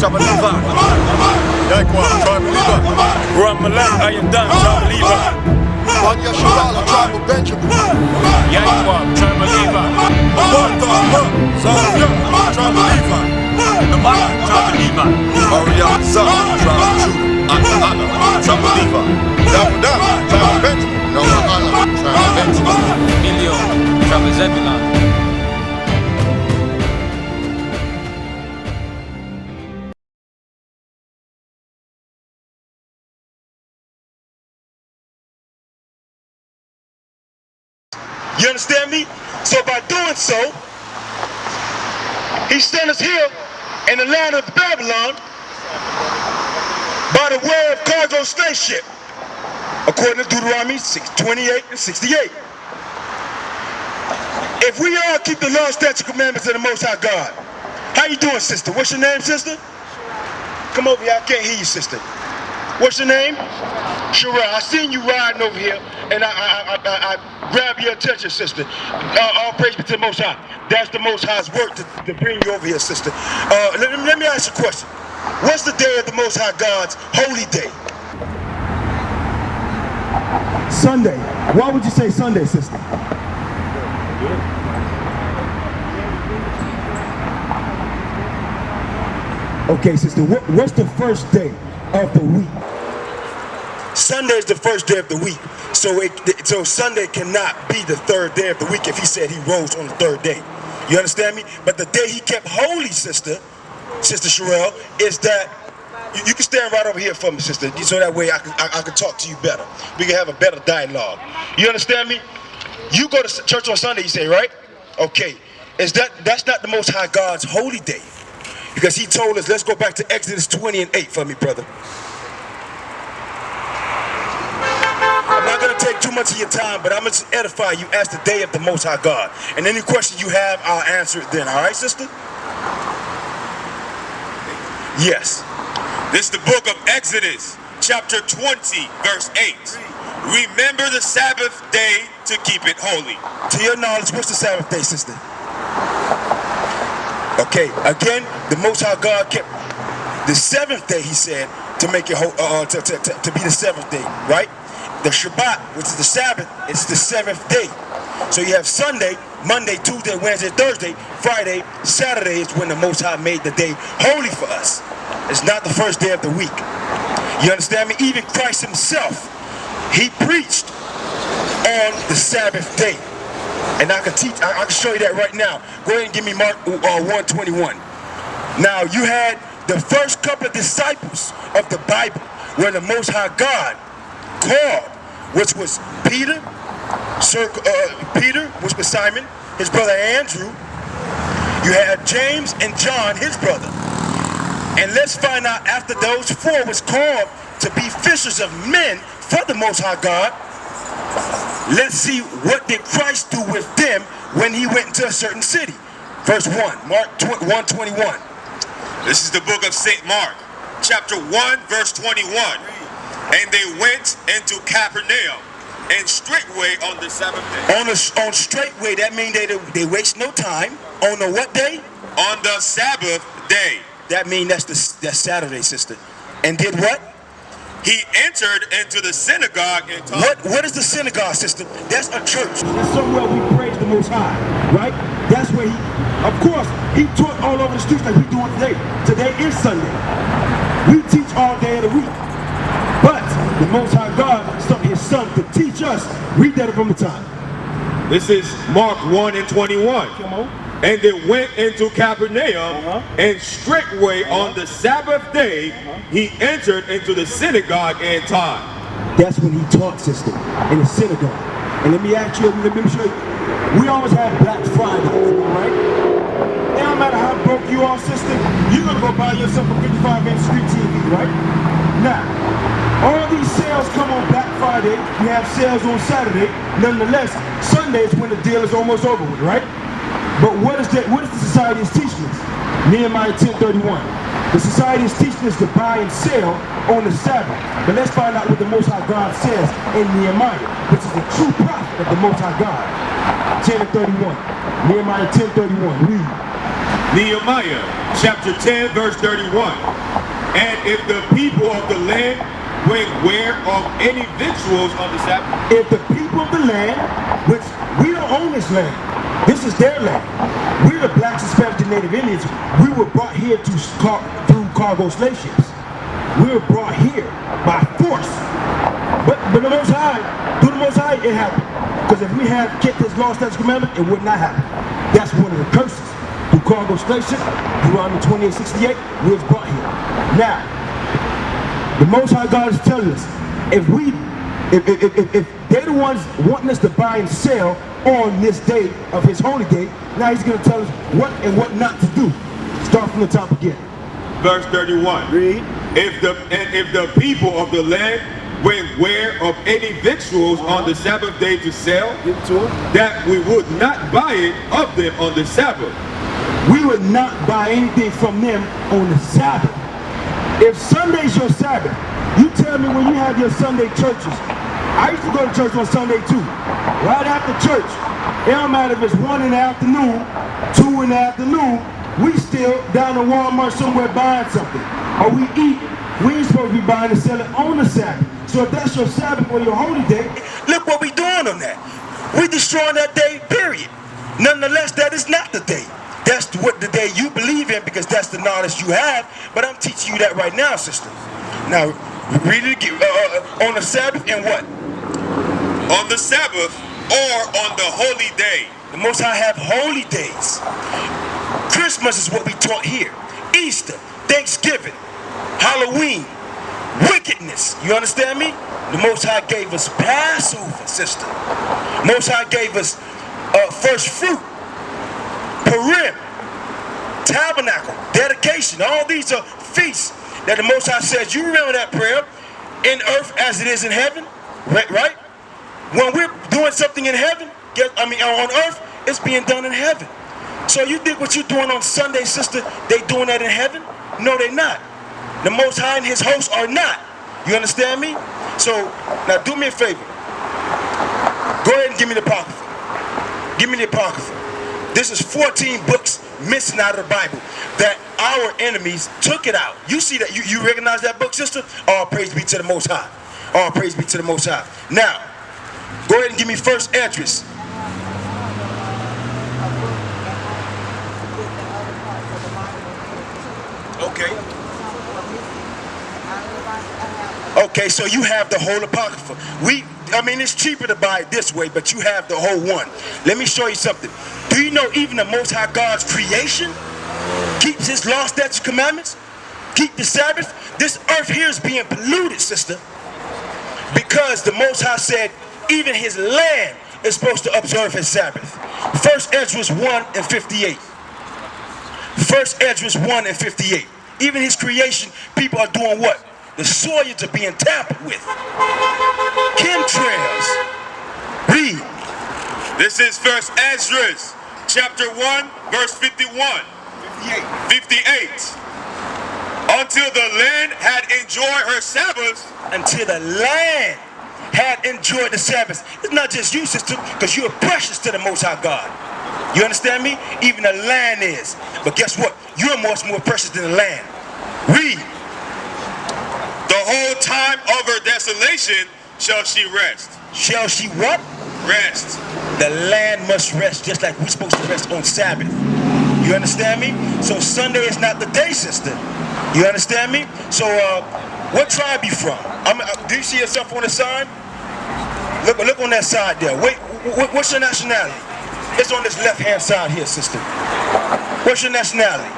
tribe of Levi. Yashayah, tribe of Levi. Ramalan, I am done, tribe of Levi. Yashayah, tribe of Benjamin. Yashayah, tribe of Levi. Sabbath, tribe of Levi. Namala, tribe of Levi. Ariah, tribe of Judah. Allah, tribe of Levi. Dawodah, tribe of Benjamin. Allah, tribe of Benjamin. Elio, tribe of Zebulon. You understand me? So by doing so, he sent us here in the land of Babylon by the way of cargo slave ship, according to Deuteronomy 28 and 68. If we all keep the law, statutes, commandments of the Most High God, how you doing, sister? What's your name, sister? Come over here. I can't hear you, sister. What's your name? Sherelle. I seen you riding over here, and I grab your attention, sister. All praise be to the Most High. That's the Most High's work to bring you over here, sister. Let me ask you a question. What's the day of the Most High God's holy day? Sunday. Why would you say Sunday, sister? Okay, sister. What's the first day of the week? Sunday is the first day of the week, so Sunday cannot be the third day of the week if he said he rose on the third day. You understand me? But the day he kept holy, Sister Sherelle, is that you can stand right over here for me, sister, so that way I can talk to you better. We can have a better dialogue. You understand me? You go to church on Sunday, you say, right? Okay. That's not the Most High God's holy day, because he told us. Let's go back to Exodus 20 and 8 for me, brother. I'm not going to take too much of your time, but I'm going to edify you as the day of the Most High God. And any question you have, I'll answer it then. All right, sister? Yes. This is the book of Exodus, chapter 20, verse 8. Remember the Sabbath day to keep it holy. To your knowledge, what's the Sabbath day, sister? Okay, again, the Most High God kept the seventh day, he said, to make it to be the seventh day, right? The Shabbat, which is the Sabbath, it's the seventh day. So you have Sunday, Monday, Tuesday, Wednesday, Thursday, Friday, Saturday is when the Most High made the day holy for us. It's not the first day of the week. You understand me? Even Christ himself, he preached on the Sabbath day. And I can show you that right now. Go ahead and give me Mark 1:21. Now you had the first couple of disciples of the Bible where the Most High God called, which was Peter, which was Simon, his brother Andrew. You had James and John, his brother. And let's find out, after those four was called to be fishers of men for the Most High God, let's see what did Christ do with them when he went into a certain city. Verse 1, Mark 1:21. This is the book of St. Mark, chapter 1, verse 21. And they went into Capernaum, and straightway on the Sabbath day. On straightway, that means they waste no time. On the what day? On the Sabbath day. That means that's Saturday, sister. And did what? He entered into the synagogue and taught. What is the synagogue, sister? That's a church. That's somewhere we praise the Most High, right? That's where of course, he taught all over the streets like we doing today. Today is Sunday. We teach all day of the week. But the Most High God sent his son to teach us. Read that from the top. This is Mark 1:21. Come on. And they went into Capernaum, and straightway on the Sabbath day, he entered into the synagogue and taught. That's when he taught, sister, in the synagogue. And let me show you. We always have Black Fridays, right? It don't matter how broke you are, sister, you're going to go buy yourself a 55-inch street TV, right? Now, all these sales come on Black Friday. We have sales on Saturday. Nonetheless, Sunday is when the deal is almost over with, right? But what is the society is teaching us? Nehemiah 10:31. The society is teaching us to buy and sell on the Sabbath. But let's find out what the Most High God says in Nehemiah, which is the true prophet of the Most High God. 10:31. Nehemiah 10:31. Read. Nehemiah chapter 10 verse 31. And if the people of the land went where of any victuals on the Sabbath. If the people of the land, which we don't own this land, this is their land. We're the blacks, Hispanics, and Native Indians. We were brought here through cargo slave ships. We were brought here by force. But the Most High, through the Most High, it happened. Because if we had kept His law, statutes, commandments, it would not happen. That's one of the curses. Through cargo slave ships, Deuteronomy 28:68, we was brought here. Now, the Most High God is telling us, if they're the ones wanting us to buy and sell on this day of His holy day, now He's going to tell us what and what not to do. Start from the top again. Verse 31. Read. If the people of the land went where of any victuals on the Sabbath day to sell, that we would not buy it of them on the Sabbath. We would not buy anything from them on the Sabbath. If Sunday's your Sabbath, you tell me when you have your Sunday churches. I used to go to church on Sunday too. Right after church, it don't matter if it's 1 in the afternoon, 2 in the afternoon, we still down to Walmart somewhere buying something. Or we eat. We ain't supposed to be buying and selling on the Sabbath. So if that's your Sabbath or your holy day, look what we doing on that. We destroying that day, period. Nonetheless, that is not the day. That's what the day you believe in because that's the knowledge you have. But I'm teaching you that right now, sister. Now, read it again. On the Sabbath and what? On the Sabbath or on the holy day. The Most High have holy days. Christmas is what we taught here. Easter, Thanksgiving, Halloween, wickedness. You understand me? The Most High gave us Passover, sister. Most High gave us first fruit, Purim, tabernacle, dedication. All these are feasts that the Most High says. You remember that prayer? In earth as it is in heaven, right? When we're doing something in heaven, on earth, it's being done in heaven. So you think what you're doing on Sunday, sister, they doing that in heaven? No, they're not. The Most High and His hosts are not. You understand me? So, now do me a favor. Go ahead and give me the Apocrypha. Give me the Apocrypha. This is 14 books missing out of the Bible that our enemies took it out. You see that? You recognize that book, sister? All praise be to the Most High. All praise be to the Most High. Now, go ahead and give me First Esdras. Okay, so you have the whole Apocrypha. It's cheaper to buy it this way, but you have the whole one. Let me show you something. Do you know even the Most High God's creation keeps His law, statutes, commandments? Keep the Sabbath? This earth here is being polluted, sister. Because the Most High said even His land is supposed to observe His Sabbath. First Esdras 1:58. First Esdras 1:58. Even His creation, people are doing what? The soils are being tampered with. Chemtrails. Read. This is First Esdras, chapter 1, verse 51. 58. Until the land had enjoyed her Sabbaths. Until the land had enjoyed the Sabbath. It's not just you, sister, because you are precious to the Most High God. You understand me? Even the land is. But guess what? You're much more precious than the land. Read. The whole time of her desolation shall she rest. Shall she what? Rest. The land must rest just like we're supposed to rest on Sabbath. You understand me? So Sunday is not the day, sister. You understand me? So what tribe you from? Do you see yourself on the side? Look on that side there. Wait, what's your nationality? It's on this left-hand side here, sister. What's your nationality?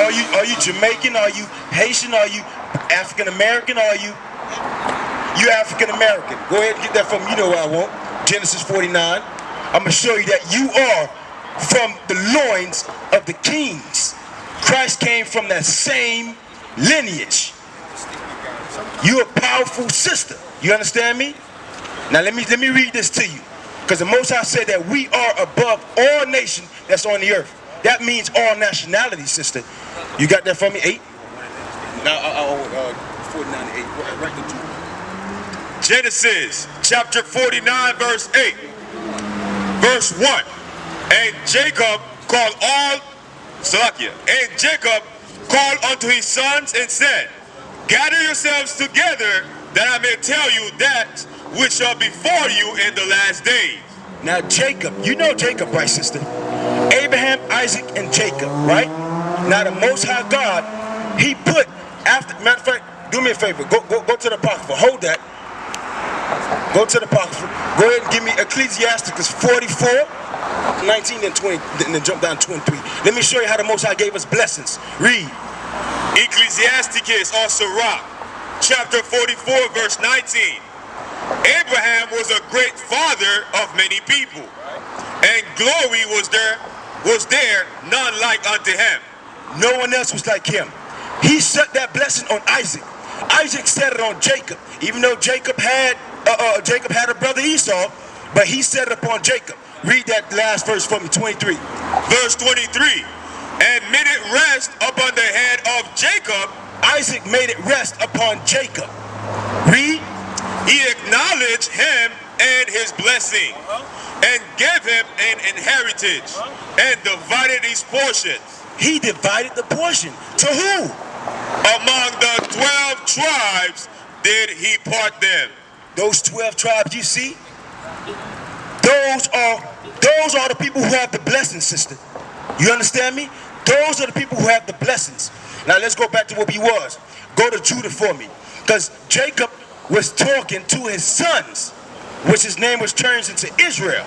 Are you Jamaican? Are you Haitian? Are you African American? Are you African American? Go ahead and get that from me. You know what I want. Genesis 49. I'm gonna show you that you are from the loins of the kings. Christ came from that same lineage. You're a powerful sister. You understand me? Now let me read this to you, because the Most High said that we are above all nations that's on the earth. That means all nationalities, sister. You got that from me? 8? Now, 49 to 8. Right to 2. Genesis chapter 49, verse 8. verse 1. And Jacob called unto his sons and said, gather yourselves together, that I may tell you that which shall befall you in the last days. Now Jacob, you know Jacob, right, sister? Abraham, Isaac, and Jacob, right? Now the Most High God, he put after, matter of fact, do me a favor, go to the Apocrypha, hold that. Go to the Apocrypha, go ahead and give me Ecclesiasticus 44, 19 and 20, and then jump down to 23. Let me show you how the Most High gave us blessings. Read. Ecclesiasticus or Sirach, chapter 44, verse 19. Abraham was a great father of many people, and glory was there none like unto him. No one else was like him. He set that blessing on Isaac. Isaac set it on Jacob, even though Jacob had a brother Esau, but he set it upon Jacob. Read that last verse for me, 23. Verse 23. And made it rest upon the head of Jacob. Isaac made it rest upon Jacob. Read. He acknowledged him and his blessing, and gave him an inheritance, and divided his portions. He divided the portion. To who? Among the 12 tribes did he part them. Those 12 tribes you see, those are the people who have the blessings, sister. You understand me? Those are the people who have the blessings. Now let's go back to what he was. Go to Judah for me. Because Jacob was talking to his sons, which his name was changed into Israel.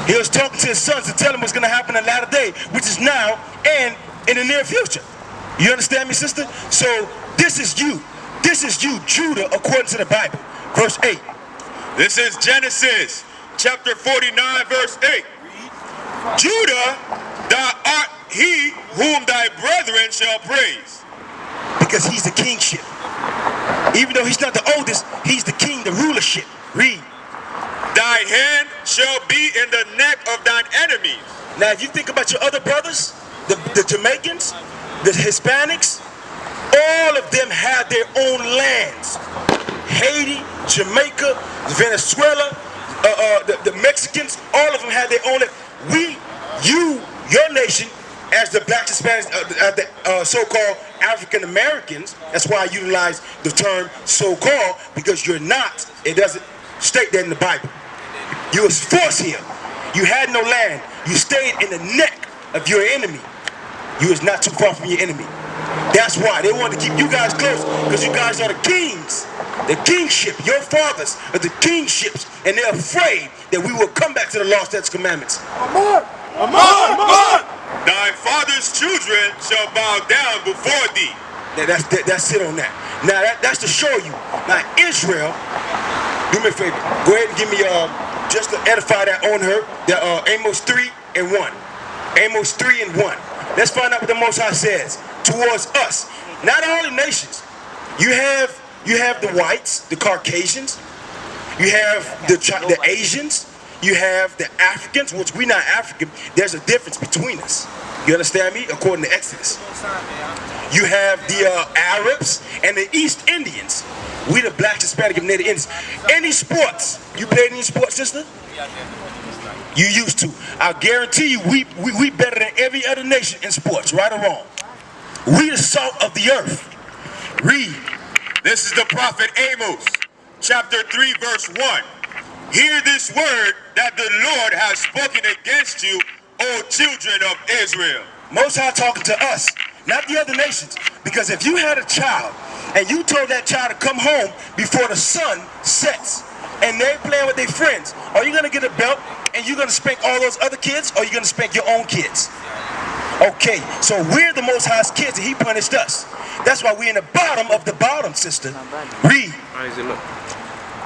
He was talking to his sons to tell them what's going to happen in the latter day, which is now and in the near future. You understand me, sister? So this is you. This is you, Judah, according to the Bible. Verse 8. This is Genesis chapter 49, verse 8. Judah, thou art he whom thy brethren shall praise. Because he's the kingship. Even though he's not the oldest, he's the king, the rulership. Read. Thy hand shall be in the neck of thine enemies. Now, if you think about your other brothers, the Jamaicans, the Hispanics, all of them have their own lands. Haiti, Jamaica, Venezuela, the Mexicans, all of them have their own land. Your nation, as the black Hispanics, the so-called African Americans, that's why I utilize the term so-called, because you're not, it doesn't state that in the Bible. You was forced here. You had no land. You stayed in the neck of your enemy. You was not too far from your enemy. That's why they wanted to keep you guys close, because you guys are the kings. The kingship, your fathers are the kingships, and they're afraid that we will come back to the law, statutes, commandments. Thy father's children shall bow down before thee. That's it on that. Now that's to show you. Now Israel, do me a favor. Go ahead and give me just to edify that on her. Amos 3 and 1. Amos 3 and 1. Let's find out what the Most High says towards us. Not all the nations. You have the whites, the Caucasians. You have the Asians. You have the Africans, which we're not African. There's a difference between us. You understand me? According to Exodus. You have the Arabs and the East Indians. We the black, Hispanic, and Native Indians. Any sports? You played any sports, sister? You used to. I guarantee you, we better than every other nation in sports, right or wrong. We the salt of the earth. Read. This is the prophet Amos, chapter 3, verse 1. Hear this word that the Lord has spoken against you, O children of Israel. Most High talking to us, not the other nations. Because if you had a child and you told that child to come home before the sun sets and they're playing with their friends, are you going to get a belt and you're going to spank all those other kids, or are you going to spank your own kids? Okay, so we're the Most High's kids and he punished us. That's why we're in the bottom of the bottom, sister. Read.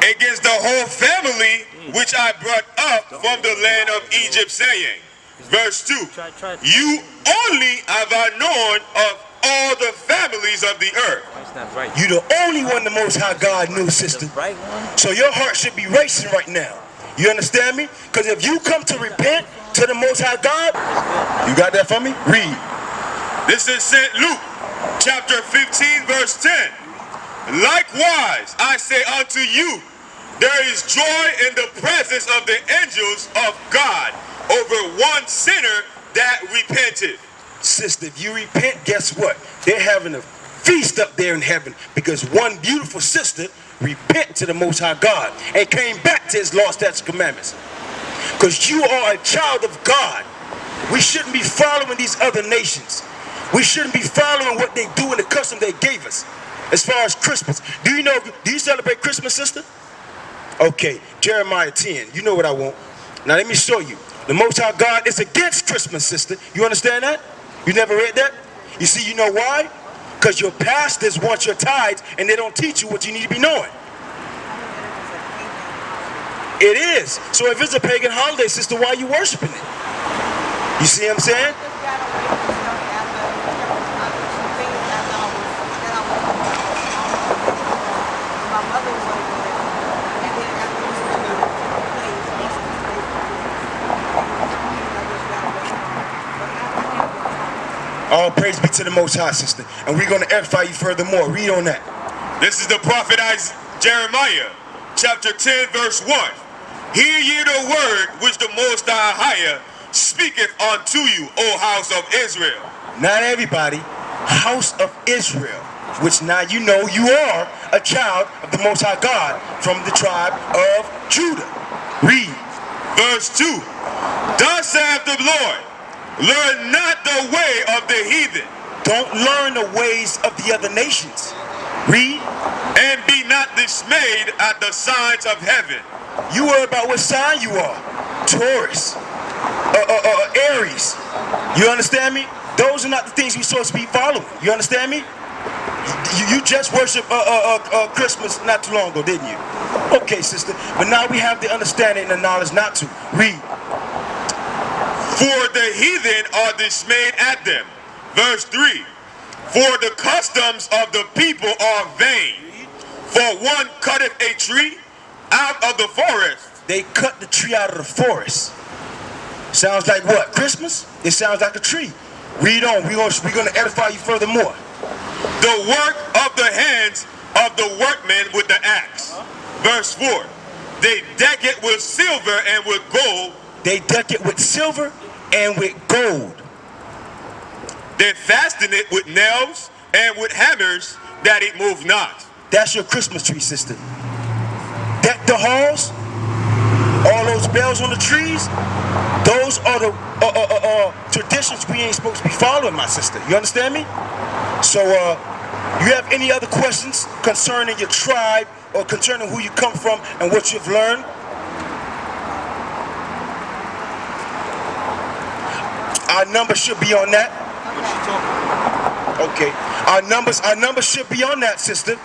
Against the whole family which I brought up from the land of Egypt, saying, verse 2, you only have I known of all the families of the earth. You're the only one the Most High God knew, sister. So your heart should be racing right now. You understand me? Because if you come to repent to the Most High God, you got that for me? Read. This is St. Luke, chapter 15, verse 10. Likewise, I say unto you, there is joy in the presence of the angels of God over one sinner that repented. Sister, if you repent, guess what? They're having a feast up there in heaven because one beautiful sister repented to the Most High God and came back to his law, statutes, and commandments. Because you are a child of God. We shouldn't be following these other nations. We shouldn't be following what they do and the custom they gave us. As far as Christmas, do you celebrate Christmas, sister? Okay, Jeremiah 10, you know what I want. Now let me show you. The Most High God is against Christmas, sister. You understand that? You never read that? You see, you know why? Because your pastors want your tithes and they don't teach you what you need to be knowing. It is. So if it's a pagan holiday, sister, why are you worshiping it? You see what I'm saying? All praise be to the Most High, sister. And we're going to edify you furthermore. Read on that. This is the prophet Jeremiah, chapter 10, verse 1. Hear ye the word which the Most Ahayah speaketh unto you, O house of Israel. Not everybody, house of Israel, which now you know you are a child of the Most High God from the tribe of Judah. Read. Verse 2. Thus saith the Lord, learn not the way of the heathen. Don't learn the ways of the other nations. Read. And be not dismayed at the signs of heaven. You worry about what sign you are. Taurus. Aries. You understand me? Those are not the things we're supposed to be following. You understand me? You just worshiped Christmas not too long ago, didn't you? Okay, sister. But now we have the understanding and the knowledge not to. Read. For the heathen are dismayed at them. Verse 3. For the customs of the people are vain. For one cutteth a tree out of the forest. They cut the tree out of the forest. Sounds like what? Christmas? It sounds like a tree. Read on. We're going to edify you furthermore. The work of the hands of the workmen with the axe. Verse 4. They deck it with silver and with gold. They deck it with silver and with gold. They fasten it with nails and with hammers that it move not. That's your Christmas tree, sister. Deck the halls, all those bells on the trees, those are the traditions we ain't supposed to be following, my sister. You understand me? So, you have any other questions concerning your tribe or concerning who you come from and what you've learned? Our number should be on that. Okay. Our numbers should be on that, sister.